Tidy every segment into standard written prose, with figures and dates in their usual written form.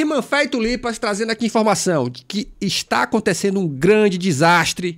irmã Fé e Tulipas trazendo aqui informação de que está acontecendo um grande desastre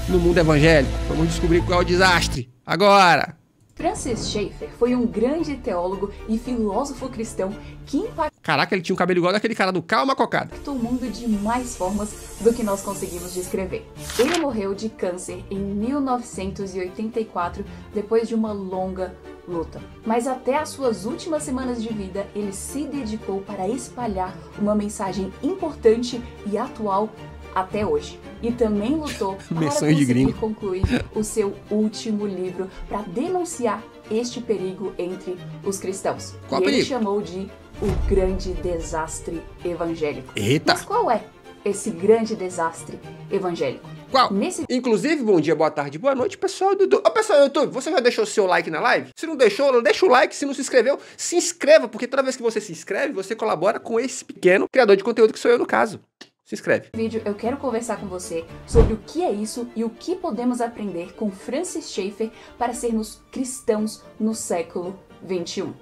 no mundo evangélico. Vamos descobrir qual é o desastre agora. Francis Schaeffer foi um grande teólogo e filósofo cristão que impactou Caraca, ele tinha um cabelo igual daquele cara do Calma Cocada. o mundo de mais formas do que nós conseguimos descrever. Ele morreu de câncer em 1984, depois de uma longa luta. Mas até as suas últimas semanas de vida, ele se dedicou para espalhar uma mensagem importante e atual até hoje. E também lutou para Menções de conseguir gringo. concluir o seu último livro para denunciar este perigo entre os cristãos. Qual e ele perigo? chamou de o grande desastre evangélico. Eita! Mas qual é esse grande desastre evangélico? Qual? Nesse Inclusive, bom dia, boa tarde, boa noite, pessoal do YouTube. Ô, pessoal do YouTube, você já deixou o seu like na live? Se não deixou, deixa o like. Se não se inscreveu, se inscreva, porque toda vez que você se inscreve, você colabora com esse pequeno criador de conteúdo que sou eu, no caso. Se inscreve. vídeo eu quero conversar com você sobre o que é isso e o que podemos aprender com Francis Schaeffer para sermos cristãos no século XXI.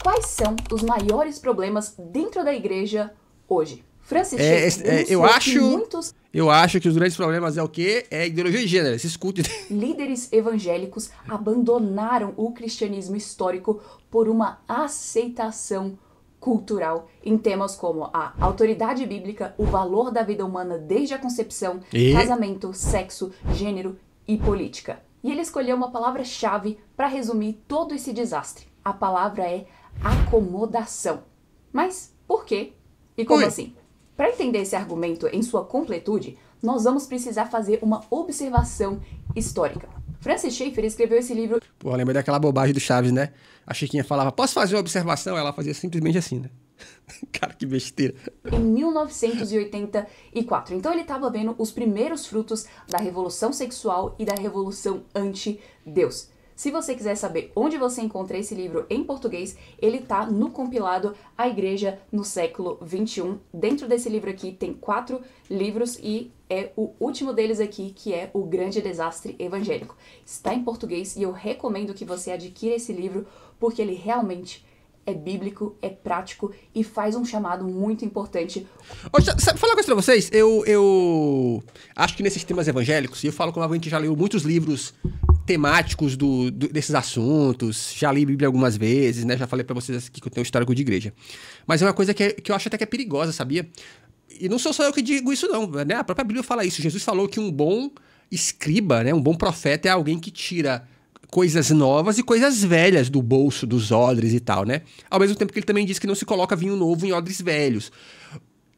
Quais são os maiores problemas dentro da igreja hoje? Francis Schaeffer Eu acho que os grandes problemas é o quê? É a ideologia de gênero, esse escudo. líderes evangélicos abandonaram o cristianismo histórico por uma aceitação cultural em temas como a autoridade bíblica, o valor da vida humana desde a concepção, casamento, sexo, gênero e política. E ele escolheu uma palavra-chave para resumir todo esse desastre. A palavra é acomodação. Mas por quê? E como assim? Para entender esse argumento em sua completude, nós vamos precisar fazer uma observação histórica. Francis Schaeffer escreveu esse livro... Pô, lembra daquela bobagem do Chaves, né? A Chiquinha falava, posso fazer uma observação? Ela fazia simplesmente assim, né? Cara, que besteira. Em 1984. Então ele estava vendo os primeiros frutos da revolução sexual e da revolução anti-Deus. Se você quiser saber onde você encontra esse livro em português, ele tá no compilado A Igreja no Século XXI. Dentro desse livro aqui tem 4 livros e é o último deles aqui, que é O Grande Desastre Evangélico. Está em português e eu recomendo que você adquira esse livro porque ele realmente é bíblico, é prático e faz um chamado muito importante. Sabe falar uma coisa pra vocês? Eu acho que nesses temas evangélicos, e eu falo como alguém que já leu muitos livros temáticos desses assuntos, já li Bíblia algumas vezes, né? Já falei pra vocês aqui que eu tenho um histórico de igreja. Mas é uma coisa que eu acho até que é perigosa, sabia? E não sou só eu que digo isso não, né? A própria Bíblia fala isso. Jesus falou que um bom escriba, né? Um bom profeta é alguém que tira coisas novas e coisas velhas do bolso, dos odres e tal, né? Ao mesmo tempo que ele também diz que não se coloca vinho novo em odres velhos.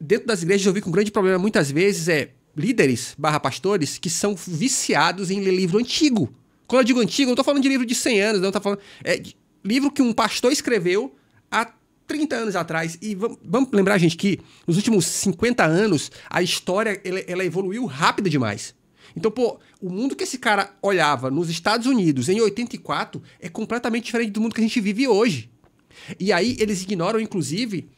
Dentro das igrejas eu vi que um grande problema muitas vezes é líderes / pastores que são viciados em ler livro antigo. Quando eu digo antigo, eu não tô falando de livro de 100 anos, não tô falando... É livro que um pastor escreveu há 30 anos atrás. E vamos lembrar, gente, que nos últimos 50 anos a história ela evoluiu rápido demais. Então, pô, o mundo que esse cara olhava nos Estados Unidos em 84 é completamente diferente do mundo que a gente vive hoje. E aí eles ignoram, inclusive,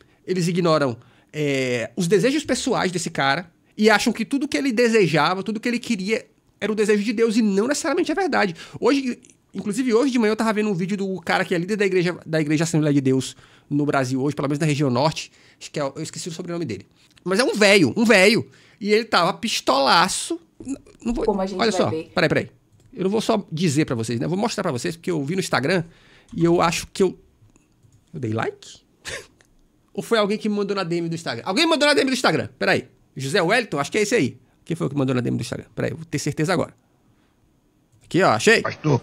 os desejos pessoais desse cara e acham que tudo que ele desejava, tudo que ele queria era o desejo de Deus e não necessariamente é verdade. Hoje, inclusive hoje de manhã eu tava vendo um vídeo do cara que é líder da igreja Assembleia de Deus no Brasil hoje, pelo menos na região norte, acho que eu esqueci o sobrenome dele. Mas é um velho, e ele tava pistolaço. Não vou, Como a gente olha vai só, ver. peraí. Eu não vou só dizer pra vocês, né? Eu vou mostrar pra vocês, porque eu vi no Instagram e eu acho que eu dei like? Ou foi alguém que me mandou na DM do Instagram? Alguém me mandou na DM do Instagram, peraí. José Wellington, acho que é esse aí. Quem foi o que mandou na DM do Instagram? Peraí, eu vou ter certeza agora. Aqui, ó, achei. Pastor.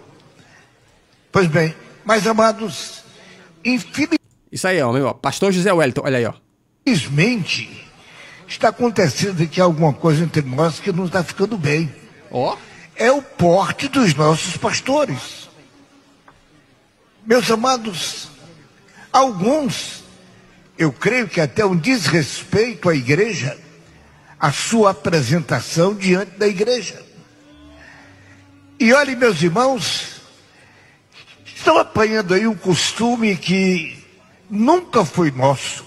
Pois bem, mas amados, Isso aí, ó, meu, ó, Pastor José Wellington, olha aí, ó. infelizmente, está acontecendo aqui alguma coisa entre nós que não está ficando bem. Ó. É o porte dos nossos pastores. Meus amados, alguns, eu creio que até um desrespeito à igreja, a sua apresentação diante da igreja. E olhem, meus irmãos, estão apanhando aí um costume que nunca foi nosso.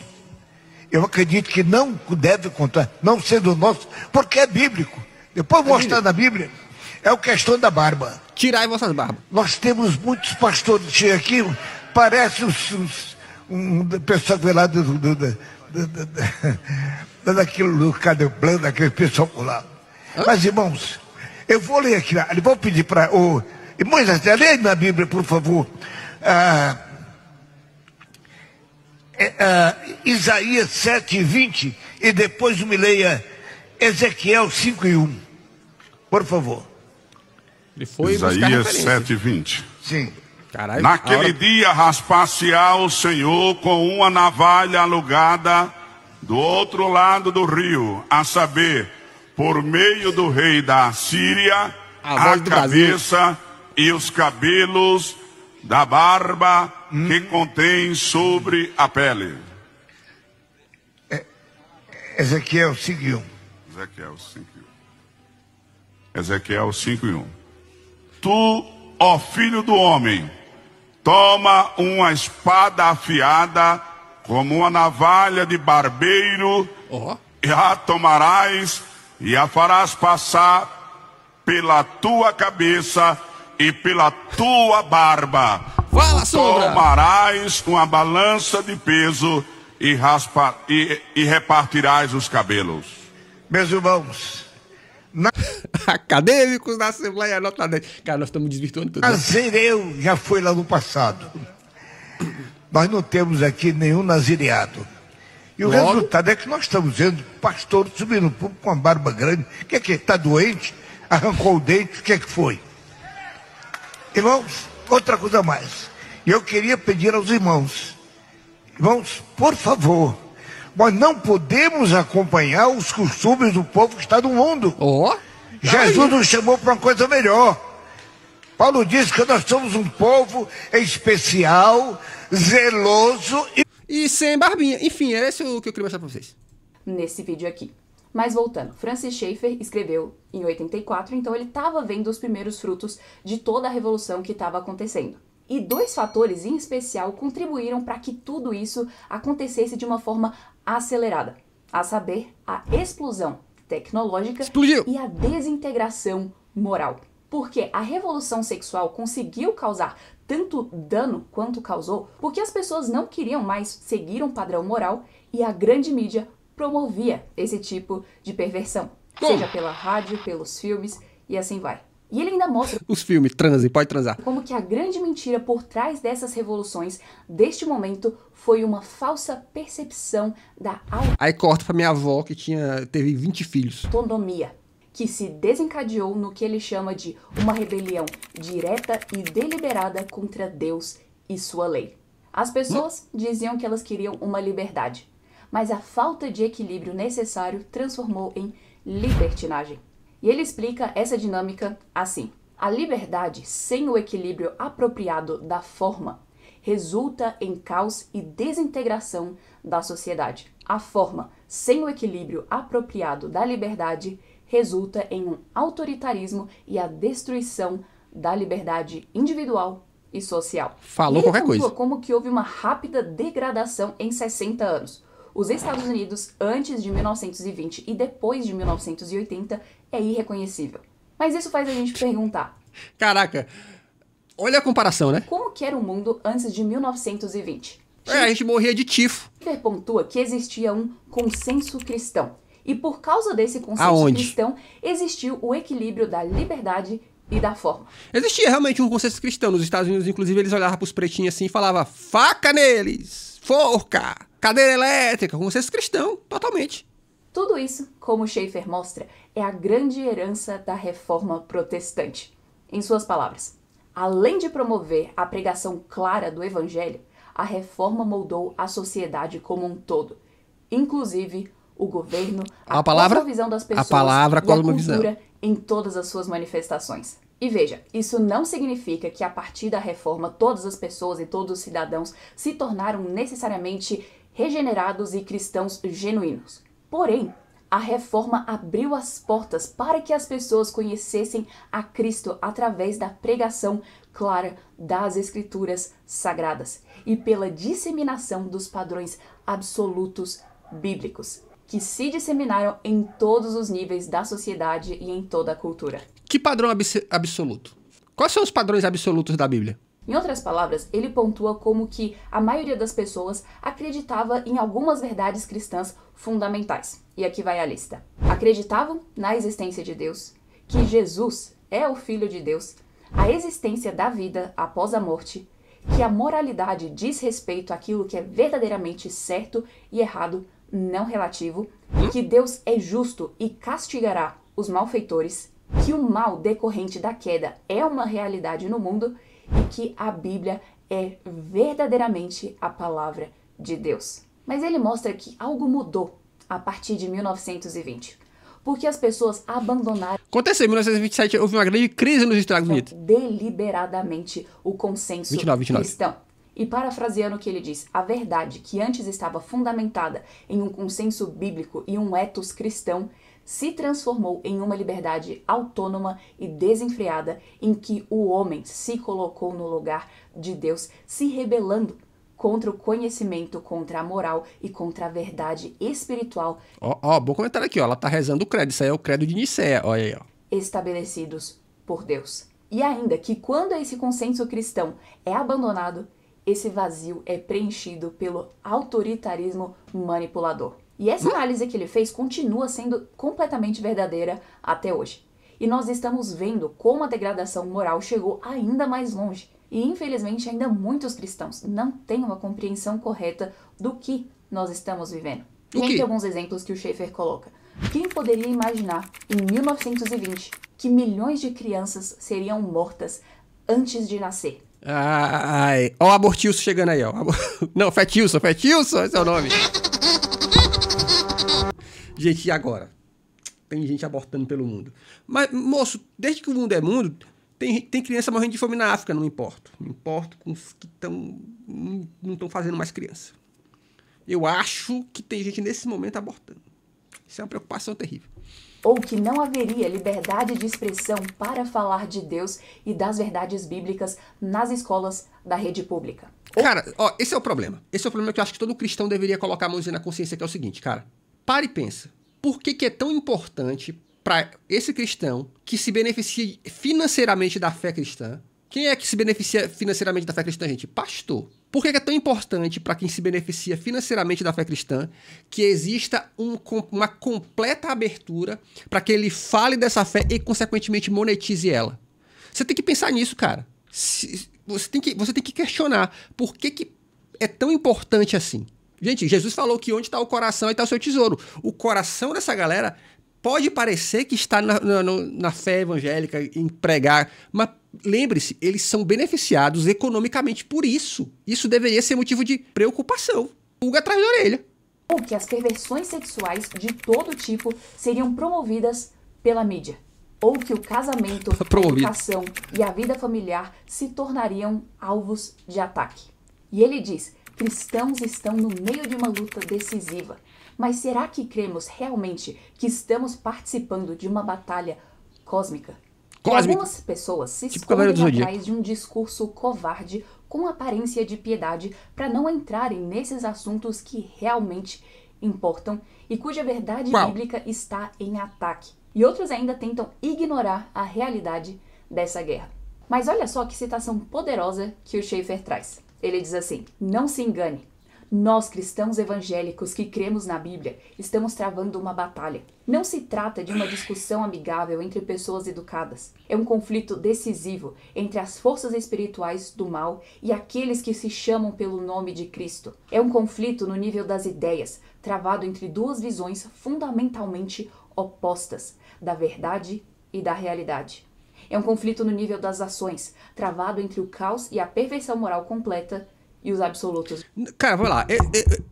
Eu acredito que não deve contar, não sendo nosso, porque é bíblico. Depois mostrar na Bíblia, é a questão da barba. Tirai vossas barbas. Nós temos muitos pastores aqui, parece um pessoal que vem lá daquilo do Cadeblando, daquele pessoal por lá. Mas, irmãos, eu vou ler aqui, eu vou pedir para o... Irmãos, leia na Bíblia, por favor. Isaías 7:20 e depois me leia Ezequiel 5:1. Por favor. Ele foi Isaías 7:20. Sim. Caralho, Naquele dia raspar-se-á o Senhor com uma navalha alugada do outro lado do rio, a saber, por meio do rei da Assíria, a cabeça e os cabelos da barba que contém sobre a pele. Ezequiel 5:1. Ezequiel 5:1. Ezequiel 5:1. Tu, ó filho do homem, toma uma espada afiada, como uma navalha de barbeiro, e a tomarás e a farás passar pela tua cabeça e pela tua barba. Fala, Sombra! Tomarás uma balança de peso e repartirás os cabelos. Meus irmãos, acadêmicos da Assembleia Nota 10. Cara, nós estamos desvirtuando tudo. Nazireu já foi lá no passado. Nós não temos aqui nenhum nazireado. E o resultado é que nós estamos vendo pastor subindo no público com uma barba grande. O que é que está doente? Arrancou o dente? O que é que foi? Irmãos, outra coisa mais. Eu queria pedir aos irmãos, por favor, nós não podemos acompanhar os costumes do povo que está no mundo. Jesus nos chamou para uma coisa melhor. Paulo diz que nós somos um povo especial, zeloso e sem barbinha. Enfim, era isso que eu queria mostrar para vocês. Nesse vídeo aqui. Mas voltando, Francis Schaeffer escreveu em 84, então ele estava vendo os primeiros frutos de toda a revolução que estava acontecendo. E dois fatores em especial contribuíram para que tudo isso acontecesse de uma forma acelerada, a saber, a explosão tecnológica e a desintegração moral. Porque a revolução sexual conseguiu causar tanto dano quanto causou, porque as pessoas não queriam mais seguir um padrão moral e a grande mídia promovia esse tipo de perversão, seja pela rádio, pelos filmes e assim vai. E ele ainda mostra os filmes, transe, pode transar. Como que a grande mentira por trás dessas revoluções, deste momento, foi uma falsa percepção da Aí corta pra minha avó que teve 20 filhos. Autonomia, que se desencadeou no que ele chama de uma rebelião direta e deliberada contra Deus e sua lei. As pessoas diziam que elas queriam uma liberdade, mas a falta de equilíbrio necessário transformou em libertinagem. E ele explica essa dinâmica assim: a liberdade sem o equilíbrio apropriado da forma resulta em caos e desintegração da sociedade. A forma sem o equilíbrio apropriado da liberdade resulta em um autoritarismo e a destruição da liberdade individual e social. Falou qualquer coisa. Como que houve uma rápida degradação em 60 anos. Os Estados Unidos, antes de 1920 e depois de 1980, é irreconhecível. Mas isso faz a gente perguntar. Caraca, olha a comparação, né? Como que era o mundo antes de 1920? A gente morria de tifo. Schaeffer pontua que existia um consenso cristão. E por causa desse consenso cristão, existiu o equilíbrio da liberdade e da forma. Existia realmente um consenso cristão. Nos Estados Unidos, inclusive, eles olhavam pros pretinhos assim e falavam: faca neles, forca, cadeira elétrica, consenso cristão, totalmente. Tudo isso, como Schaeffer mostra, é a grande herança da reforma protestante. Em suas palavras, além de promover a pregação clara do evangelho, a reforma moldou a sociedade como um todo, inclusive o governo, a cosmovisão das pessoas e a cultura em todas as suas manifestações. E veja, isso não significa que a partir da reforma todas as pessoas e todos os cidadãos se tornaram necessariamente regenerados e cristãos genuínos. Porém, a reforma abriu as portas para que as pessoas conhecessem a Cristo através da pregação clara das Escrituras Sagradas e pela disseminação dos padrões absolutos bíblicos, que se disseminaram em todos os níveis da sociedade e em toda a cultura. Que padrão absoluto? Quais são os padrões absolutos da Bíblia? Em outras palavras, ele pontua como que a maioria das pessoas acreditava em algumas verdades cristãs fundamentais. E aqui vai a lista. Acreditavam na existência de Deus, que Jesus é o Filho de Deus, a existência da vida após a morte, que a moralidade diz respeito àquilo que é verdadeiramente certo e errado, não relativo, que Deus é justo e castigará os malfeitores, que o mal decorrente da queda é uma realidade no mundo e que a Bíblia é verdadeiramente a palavra de Deus. Mas ele mostra que algo mudou a partir de 1920, porque as pessoas abandonaram Aconteceu em 1927, houve uma grande crise nos Estados Unidos. deliberadamente o consenso 29. cristão. E parafraseando o que ele diz, a verdade que antes estava fundamentada em um consenso bíblico e um ethos cristão se transformou em uma liberdade autônoma e desenfreada em que o homem se colocou no lugar de Deus, se rebelando contra o conhecimento, contra a moral e contra a verdade espiritual. Bom comentário aqui, ó. Ela tá rezando o credo. Isso aí é o credo de Nicéia. Olha aí, ó. Estabelecidos por Deus. E ainda que quando esse consenso cristão é abandonado, esse vazio é preenchido pelo autoritarismo manipulador. E essa análise que ele fez continua sendo completamente verdadeira até hoje. E nós estamos vendo como a degradação moral chegou ainda mais longe. E infelizmente ainda muitos cristãos não têm uma compreensão correta do que nós estamos vivendo. E entre alguns exemplos que o Schaeffer coloca. Quem poderia imaginar, em 1920, que milhões de crianças seriam mortas antes de nascer? Ai, ó o abortilso chegando aí, ó. Não, Fetilson, esse é o nome. Gente, e agora? Tem gente abortando pelo mundo. Mas, moço, desde que o mundo é mundo, tem criança morrendo de fome na África, não importa. Não importa com os que não estão fazendo mais criança. Eu acho que tem gente nesse momento abortando. Isso é uma preocupação terrível. Ou que não haveria liberdade de expressão para falar de Deus e das verdades bíblicas nas escolas da rede pública. Cara, ó, esse é o problema. Esse é o problema que eu acho que todo cristão deveria colocar a mãozinha na consciência, que é o seguinte, cara. Para e pensa. Por que é tão importante para esse cristão que se beneficia financeiramente da fé cristã? Quem é que se beneficia financeiramente da fé cristã, gente? Pastor. Por que é tão importante para quem se beneficia financeiramente da fé cristã que exista uma completa abertura para que ele fale dessa fé e, consequentemente, monetize ela? Você tem que pensar nisso, cara. Você tem que questionar por que é tão importante assim. Gente, Jesus falou que onde está o coração, aí está o seu tesouro. O coração dessa galera pode parecer que está na fé evangélica, em pregar, mas lembre-se, eles são beneficiados economicamente por isso. Isso deveria ser motivo de preocupação. Pulga atrás da orelha. Ou que as perversões sexuais de todo tipo seriam promovidas pela mídia. Ou que o casamento, a educação e a vida familiar se tornariam alvos de ataque. E ele diz, cristãos estão no meio de uma luta decisiva. Mas será que cremos realmente que estamos participando de uma batalha cósmica? Algumas pessoas se escondem atrás de um discurso covarde com aparência de piedade para não entrarem nesses assuntos que realmente importam e cuja verdade bíblica está em ataque. E outros ainda tentam ignorar a realidade dessa guerra. Mas olha só que citação poderosa que o Schaeffer traz. Ele diz assim, não se engane. Nós, cristãos evangélicos que cremos na Bíblia, estamos travando uma batalha. Não se trata de uma discussão amigável entre pessoas educadas. É um conflito decisivo entre as forças espirituais do mal e aqueles que se chamam pelo nome de Cristo. É um conflito no nível das ideias, travado entre duas visões fundamentalmente opostas, da verdade e da realidade. É um conflito no nível das ações, travado entre o caos e a perfeição moral completa e os absolutos. Cara, vai lá.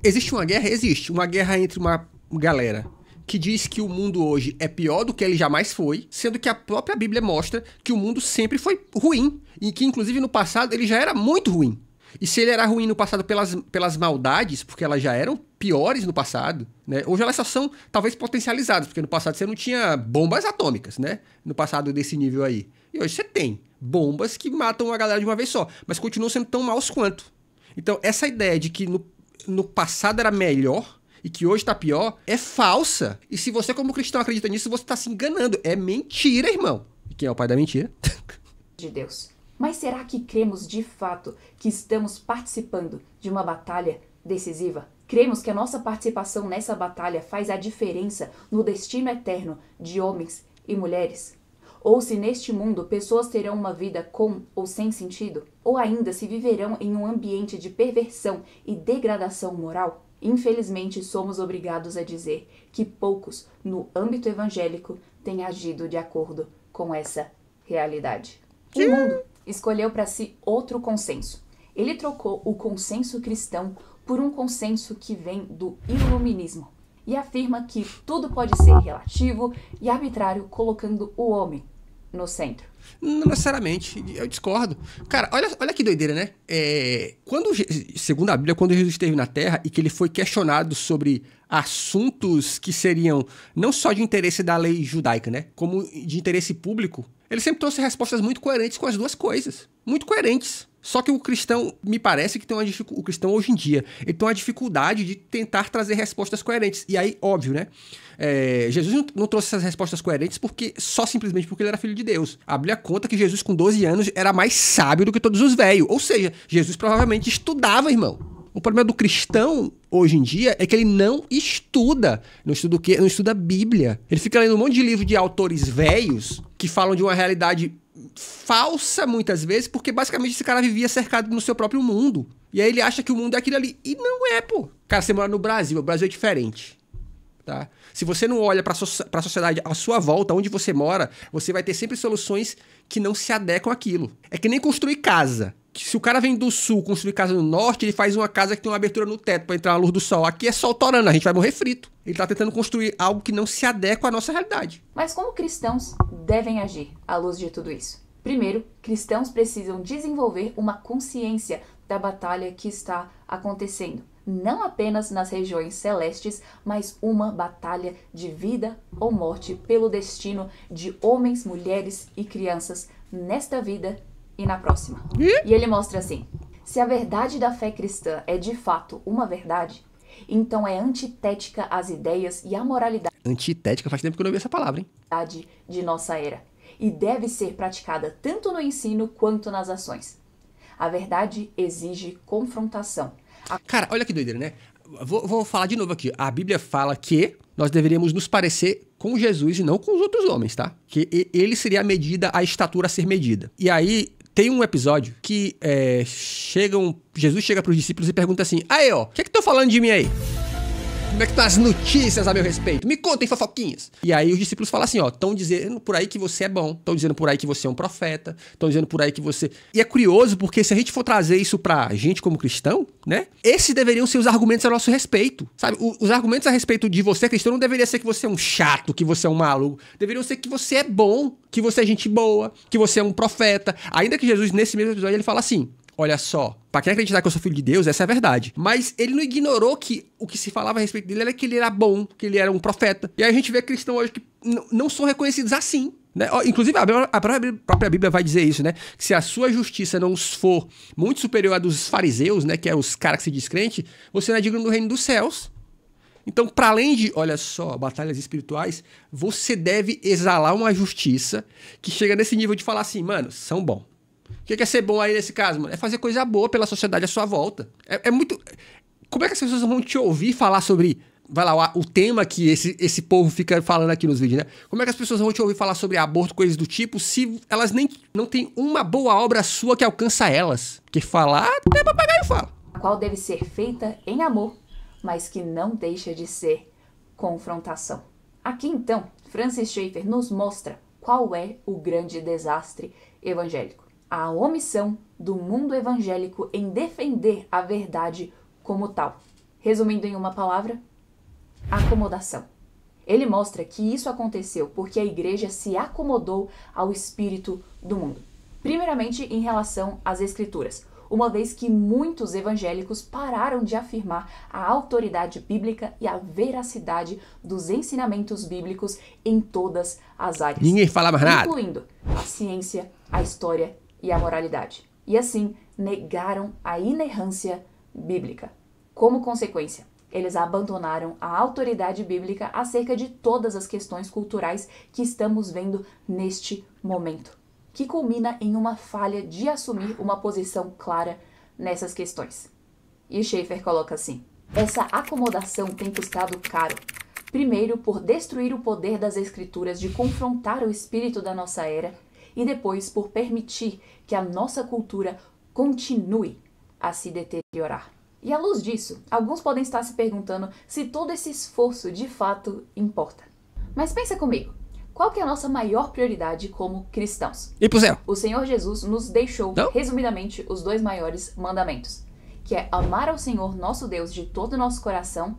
Existe uma guerra? Existe. Uma guerra entre uma galera que diz que o mundo hoje é pior do que ele jamais foi, sendo que a própria Bíblia mostra que o mundo sempre foi ruim. E que, inclusive, no passado ele já era muito ruim. E se ele era ruim no passado pelas maldades, porque elas já eram piores no passado, né? Hoje elas só são, talvez, potencializadas, porque no passado você não tinha bombas atômicas, né? No passado desse nível aí. E hoje você tem bombas que matam a galera de uma vez só, mas continuam sendo tão maus quanto. Então, essa ideia de que no passado era melhor e que hoje tá pior é falsa. E se você, como cristão, acredita nisso, você tá se enganando. É mentira, irmão. E quem é o pai da mentira? De Deus. Mas será que cremos de fato que estamos participando de uma batalha decisiva? Cremos que a nossa participação nessa batalha faz a diferença no destino eterno de homens e mulheres? Ou se neste mundo pessoas terão uma vida com ou sem sentido? Ou ainda se viverão em um ambiente de perversão e degradação moral? Infelizmente, somos obrigados a dizer que poucos, no âmbito evangélico, têm agido de acordo com essa realidade. O mundo escolheu para si outro consenso. Ele trocou o consenso cristão por um consenso que vem do iluminismo e afirma que tudo pode ser relativo e arbitrário, colocando o homem no centro. Não necessariamente, eu discordo. Cara, olha que doideira, né? Segundo a Bíblia, quando Jesus esteve na Terra e que ele foi questionado sobre assuntos que seriam não só de interesse da lei judaica, né? Como de interesse público, ele sempre trouxe respostas muito coerentes com as duas coisas. Muito coerentes. Só que o cristão, me parece que tem o cristão hoje em dia, ele tem uma dificuldade de tentar trazer respostas coerentes. E aí, óbvio, né? Jesus não trouxe essas respostas coerentes simplesmente porque ele era filho de Deus. A Bíblia conta que Jesus, com 12 anos, era mais sábio do que todos os velhos. Ou seja, Jesus provavelmente estudava, irmão. O problema do cristão, hoje em dia, é que ele não estuda. Não estuda o quê? Não estuda a Bíblia. Ele fica lendo um monte de livro de autores velhos que falam de uma realidade falsa, muitas vezes, porque basicamente esse cara vivia cercado no seu próprio mundo. E aí ele acha que o mundo é aquilo ali. E não é, pô. Cara, você mora no Brasil. O Brasil é diferente. Tá? Se você não olha pra sociedade à sua volta, onde você mora, você vai ter sempre soluções que não se adequam àquilo. É que nem construir casa. Se o cara vem do sul construir casa no norte, ele faz uma casa que tem uma abertura no teto pra entrar a luz do sol. Aqui é sol torando, a gente vai morrer frito. Ele tá tentando construir algo que não se adequa à nossa realidade. Mas como cristãos devem agir à luz de tudo isso? Primeiro, cristãos precisam desenvolver uma consciência da batalha que está acontecendo. Não apenas nas regiões celestes, mas uma batalha de vida ou morte pelo destino de homens, mulheres e crianças nesta vida e na próxima. E ele mostra assim: se a verdade da fé cristã é de fato uma verdade, então é antitética às ideias e à moralidade. Antitética? Faz tempo que eu não ouvi essa palavra, hein? De nossa era. E deve ser praticada tanto no ensino quanto nas ações. A verdade exige confrontação. Cara, olha que doideira, né? Vou falar de novo aqui. A Bíblia fala que nós deveríamos nos parecer com Jesus e não com os outros homens, tá? Que ele seria a medida, a estatura a ser medida. E aí, tem um episódio que Jesus chega pros discípulos e pergunta assim: aí, ó, o que é que estão falando de mim aí? Como é que estão as notícias a meu respeito? Me contem fofoquinhas. E aí os discípulos falam assim, ó, estão dizendo por aí que você é bom, estão dizendo por aí que você é um profeta, estão dizendo por aí que você... E é curioso porque se a gente for trazer isso pra gente como cristão, né, esses deveriam ser os argumentos a nosso respeito, sabe? Os argumentos a respeito de você cristão não deveria ser que você é um chato, que você é um maluco, deveriam ser que você é bom, que você é gente boa, que você é um profeta. Ainda que Jesus, nesse mesmo episódio, ele fala assim: olha só, pra quem acreditar que eu sou filho de Deus, essa é a verdade. Mas ele não ignorou que o que se falava a respeito dele era que ele era bom, que ele era um profeta. E aí a gente vê cristãos hoje que não são reconhecidos assim, né? Inclusive, a própria Bíblia vai dizer isso, né? Que se a sua justiça não for muito superior à dos fariseus, né? Que é os caras que se diz crente, você não é digno do reino dos céus. Então, para além de, olha só, batalhas espirituais, você deve exalar uma justiça que chega nesse nível de falar assim, mano, são bons. O que é ser bom aí nesse caso, mano? É fazer coisa boa pela sociedade à sua volta. É muito... Como é que as pessoas vão te ouvir falar sobre... Vai lá, o tema que esse povo fica falando aqui nos vídeos, né? Como é que as pessoas vão te ouvir falar sobre aborto, coisas do tipo, se elas nem não tem uma boa obra sua que alcança elas? Porque falar, até papagaio fala. A qual deve ser feita em amor, mas que não deixa de ser confrontação. Aqui, então, Francis Schaeffer nos mostra qual é o grande desastre evangélico. A omissão do mundo evangélico em defender a verdade como tal. Resumindo em uma palavra, acomodação. Ele mostra que isso aconteceu porque a igreja se acomodou ao espírito do mundo. Primeiramente em relação às escrituras, uma vez que muitos evangélicos pararam de afirmar a autoridade bíblica e a veracidade dos ensinamentos bíblicos em todas as áreas. Ninguém fala mais nada. Incluindo a ciência, a história e a moralidade. E assim, negaram a inerrância bíblica. Como consequência, eles abandonaram a autoridade bíblica acerca de todas as questões culturais que estamos vendo neste momento. que culmina em uma falha de assumir uma posição clara nessas questões. E Schaeffer coloca assim: essa acomodação tem custado caro. Primeiro, por destruir o poder das escrituras de confrontar o espírito da nossa era, e depois por permitir que a nossa cultura continue a se deteriorar. E à luz disso, alguns podem estar se perguntando se todo esse esforço de fato importa. Mas pensa comigo, qual que é a nossa maior prioridade como cristãos? E pro céu? O Senhor Jesus nos deixou, resumidamente, os 2 maiores mandamentos, que é amar ao Senhor nosso Deus de todo o nosso coração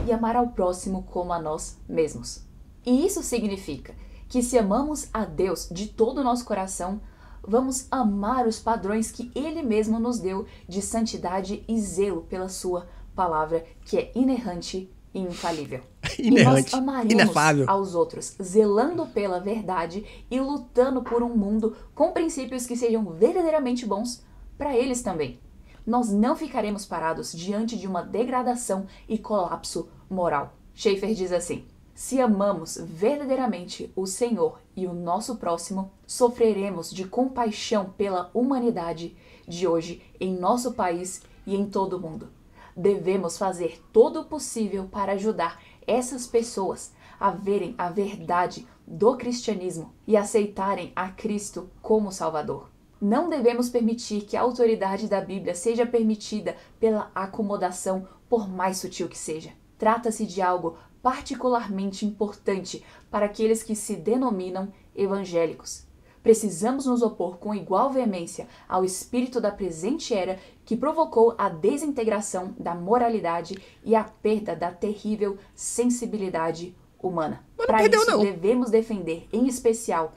e amar ao próximo como a nós mesmos. E isso significa que se amamos a Deus de todo o nosso coração, vamos amar os padrões que Ele mesmo nos deu de santidade e zelo pela sua palavra, que é inerrante e infalível. Inerrante, e nós amaremos inefável aos outros, zelando pela verdade e lutando por um mundo com princípios que sejam verdadeiramente bons para eles também. Nós não ficaremos parados diante de uma degradação e colapso moral. Schaeffer diz assim: se amamos verdadeiramente o Senhor e o nosso próximo, sofreremos de compaixão pela humanidade de hoje em nosso país e em todo o mundo. Devemos fazer todo o possível para ajudar essas pessoas a verem a verdade do cristianismo e aceitarem a Cristo como Salvador. Não devemos permitir que a autoridade da Bíblia seja permitida pela acomodação, por mais sutil que seja. Trata-se de algo particularmente importante para aqueles que se denominam evangélicos. Precisamos nos opor com igual veemência ao espírito da presente era que provocou a desintegração da moralidade e a perda da terrível sensibilidade humana. Para isso, devemos defender, em especial,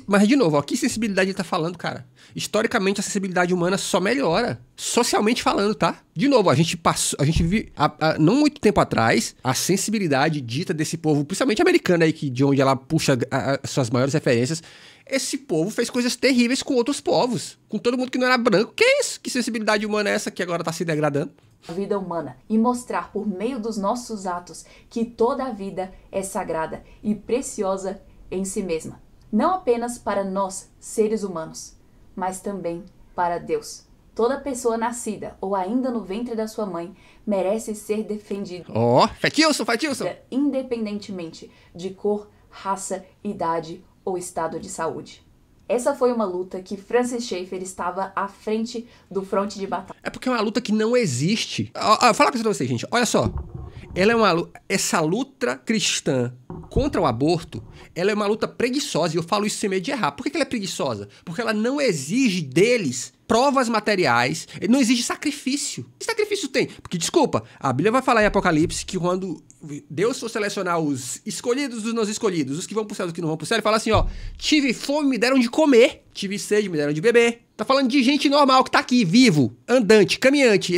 Mas de novo, ó, que sensibilidade ele tá falando, cara? Historicamente, a sensibilidade humana só melhora. Socialmente falando, tá? De novo, a gente vive, não muito tempo atrás, a sensibilidade dita desse povo, principalmente americano aí, de onde ela puxa as suas maiores referências. Esse povo fez coisas terríveis com outros povos. Com todo mundo que não era branco. Que é isso? Que sensibilidade humana é essa que agora tá se degradando? A vida humana e mostrar por meio dos nossos atos que toda a vida é sagrada e preciosa em si mesma. Não apenas para nós, seres humanos, mas também para Deus. Toda pessoa nascida ou ainda no ventre da sua mãe merece ser defendida. Fatilson! Independentemente de cor, raça, idade ou estado de saúde. Essa foi uma luta que Francis Schaeffer estava à frente do fronte de batalha. É porque é uma luta que não existe. Fala uma coisa pra vocês, gente. Olha só. Essa luta cristã contra o aborto, ela é uma luta preguiçosa, e eu falo isso sem medo de errar. Por que ela é preguiçosa? Porque ela não exige deles provas materiais, não exige sacrifício. Que sacrifício tem? Porque, desculpa, a Bíblia vai falar em Apocalipse que quando Deus for selecionar os escolhidos dos não escolhidos, os que vão pro céu e os que não vão pro céu, ele fala assim, ó, tive fome, me deram de comer, tive sede, me deram de beber. Tá falando de gente normal que tá aqui, vivo, andante, caminhante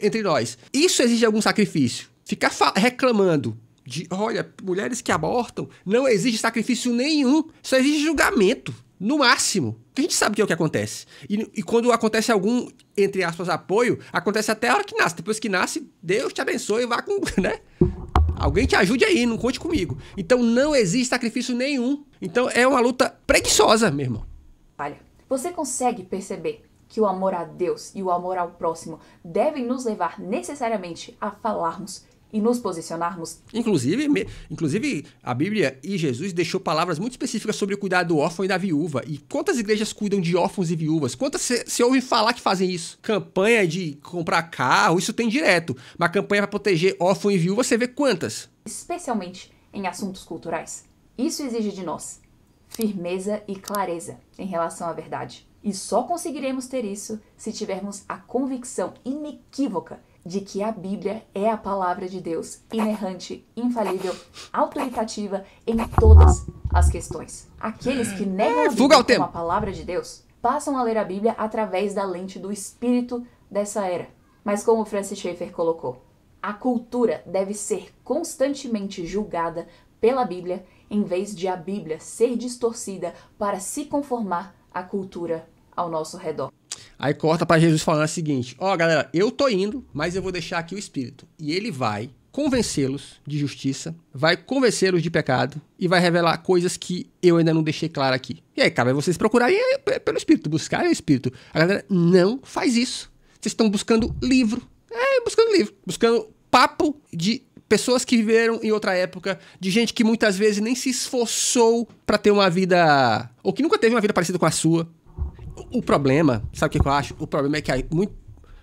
entre nós. Isso exige algum sacrifício. Ficar reclamando de, olha, mulheres que abortam, não exige sacrifício nenhum, só exige julgamento, no máximo. Porque a gente sabe que é o que acontece. E quando acontece algum, entre aspas, apoio, acontece até a hora que nasce. Depois que nasce, Deus te abençoe e vá com, né? Alguém te ajude aí, não conte comigo. Então não existe sacrifício nenhum. Então é uma luta preguiçosa, meu irmão. Olha, você consegue perceber que o amor a Deus e o amor ao próximo devem nos levar necessariamente a falarmos e nos posicionarmos? Inclusive, a Bíblia e Jesus deixou palavras muito específicas sobre o cuidado do órfão e da viúva. E quantas igrejas cuidam de órfãos e viúvas? Quantas você ouve falar que fazem isso? Campanha de comprar carro, isso tem direto. Mas campanha para proteger órfão e viúva, você vê quantas? Especialmente em assuntos culturais. Isso exige de nós firmeza e clareza em relação à verdade. E só conseguiremos ter isso se tivermos a convicção inequívoca de que a Bíblia é a palavra de Deus, inerrante, infalível, autoritativa em todas as questões. Aqueles que negam a Bíblia como a palavra de Deus passam a ler a Bíblia através da lente do espírito dessa era. Mas como Francis Schaeffer colocou, a cultura deve ser constantemente julgada pela Bíblia em vez de a Bíblia ser distorcida para se conformar à cultura ao nosso redor. Aí corta pra Jesus falando o seguinte, ó galera, eu tô indo, mas eu vou deixar aqui o Espírito. E ele vai convencê-los de justiça, vai convencê-los de pecado e vai revelar coisas que eu ainda não deixei claro aqui. E aí, cabe a vocês procurarem pelo Espírito, buscarem o Espírito. A galera não faz isso. Vocês estão buscando livro. Buscando papo de pessoas que viveram em outra época, de gente que muitas vezes nem se esforçou pra ter uma vida, ou que nunca teve uma vida parecida com a sua. O problema, sabe o que eu acho? O problema é que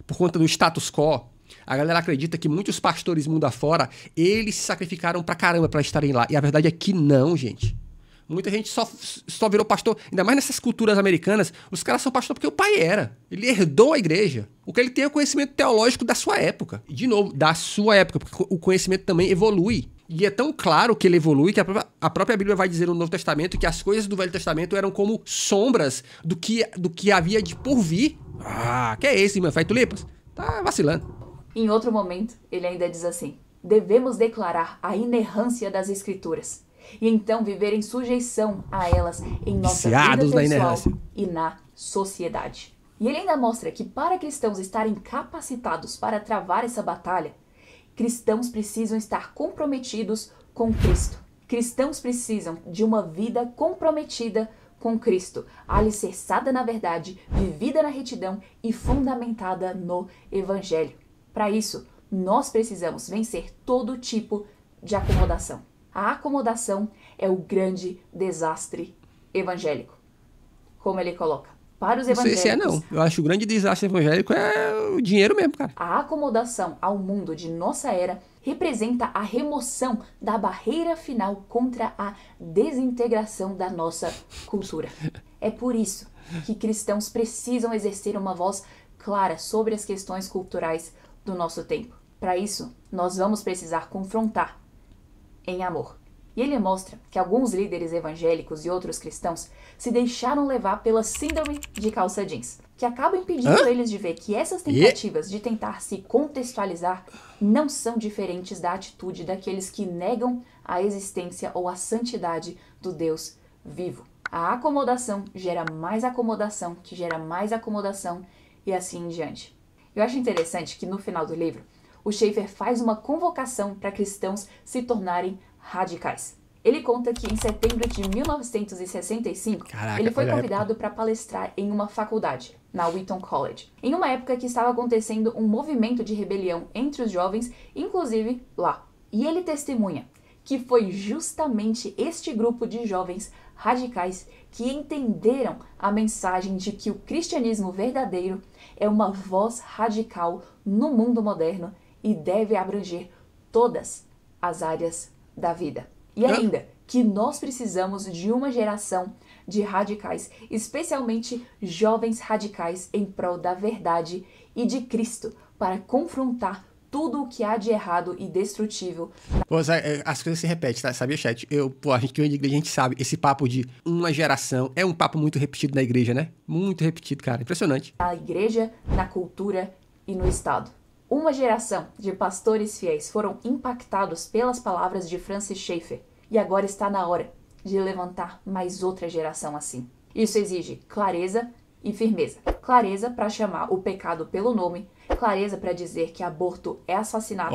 por conta do status quo, a galera acredita que muitos pastores mundo afora, eles se sacrificaram pra caramba pra estarem lá. E a verdade é que não, gente. Muita gente só virou pastor, ainda mais nessas culturas americanas, os caras são pastor porque o pai era. Ele herdou a igreja. O que ele tem é o conhecimento teológico da sua época. E, de novo, da sua época, porque o conhecimento também evolui. E é tão claro que ele evolui que a própria Bíblia vai dizer no Novo Testamento que as coisas do Velho Testamento eram como sombras do que havia de por vir. Ah, que é esse, meu? Faz tulipas? Tá vacilando. Em outro momento, ele ainda diz assim: devemos declarar a inerrância das Escrituras e então viver em sujeição a elas em nossa vida pessoal e na sociedade. E ele ainda mostra que para cristãos estarem capacitados para travar essa batalha, cristãos precisam estar comprometidos com Cristo. Cristãos precisam de uma vida comprometida com Cristo, alicerçada na verdade, vivida na retidão e fundamentada no Evangelho. Para isso, nós precisamos vencer todo tipo de acomodação. A acomodação é o grande desastre evangélico. Como ele coloca, para os evangélicos... Não sei se é, não. Eu acho que o grande desastre evangélico é o dinheiro mesmo, cara. A acomodação ao mundo de nossa era representa a remoção da barreira final contra a desintegração da nossa cultura. É por isso que cristãos precisam exercer uma voz clara sobre as questões culturais do nosso tempo. Para isso, nós vamos precisar confrontar em amor. E ele mostra que alguns líderes evangélicos e outros cristãos se deixaram levar pela síndrome de calça jeans, que acaba impedindo eles de ver que essas tentativas de tentar se contextualizar não são diferentes da atitude daqueles que negam a existência ou a santidade do Deus vivo. A acomodação gera mais acomodação, que gera mais acomodação e assim em diante. Eu acho interessante que no final do livro, o Schaeffer faz uma convocação para cristãos se tornarem radicais. Ele conta que em setembro de 1965, ele foi convidado para palestrar em uma faculdade, na Wheaton College, em uma época que estava acontecendo um movimento de rebelião entre os jovens, inclusive lá. E ele testemunha que foi justamente este grupo de jovens radicais que entenderam a mensagem de que o cristianismo verdadeiro é uma voz radical no mundo moderno e deve abranger todas as áreas da vida. E ainda, que nós precisamos de uma geração de radicais, especialmente jovens radicais em prol da verdade e de Cristo, para confrontar tudo o que há de errado e destrutivo. Pô, as coisas se repetem, tá? Sabia, chat? A gente que vem de igreja, a gente sabe, esse papo de uma geração é um papo muito repetido na igreja, né? Muito repetido, cara. Impressionante. Na igreja, na cultura e no Estado. Uma geração de pastores fiéis foram impactados pelas palavras de Francis Schaeffer e agora está na hora de levantar mais outra geração assim. Isso exige clareza e firmeza. Clareza para chamar o pecado pelo nome, clareza para dizer que aborto é assassinato,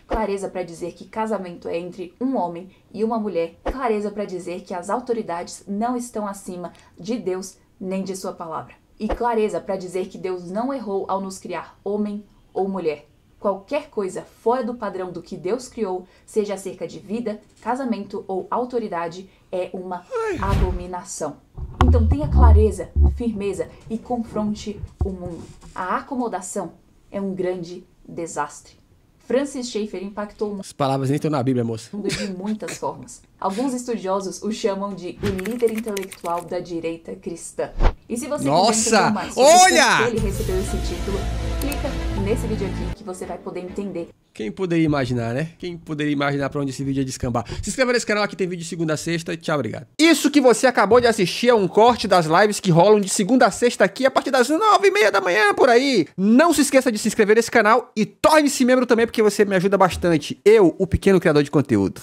clareza para dizer que casamento é entre um homem e uma mulher, clareza para dizer que as autoridades não estão acima de Deus nem de sua palavra. E clareza para dizer que Deus não errou ao nos criar homem ou mulher. Qualquer coisa fora do padrão do que Deus criou, seja acerca de vida, casamento ou autoridade, é uma abominação. Então tenha clareza, firmeza e confronte o mundo. A acomodação é um grande desastre. Francis Schaeffer impactou o mundo. As palavras nem estão na Bíblia, moça. De muitas formas. Alguns estudiosos o chamam de o líder intelectual da direita cristã. E se você quiser entender mais sobre como ele recebeu esse título, clica nesse vídeo aqui que você vai poder entender. Quem poderia imaginar, né? Quem poderia imaginar pra onde esse vídeo ia descambar? Se inscreva nesse canal, aqui tem vídeo de segunda a sexta. Tchau, obrigado. Isso que você acabou de assistir é um corte das lives que rolam de segunda a sexta aqui a partir das 9h30 da manhã, por aí. Não se esqueça de se inscrever nesse canal e torne-se membro também, porque você me ajuda bastante. Eu, o pequeno criador de conteúdo.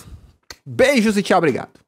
Beijos e tchau, obrigado.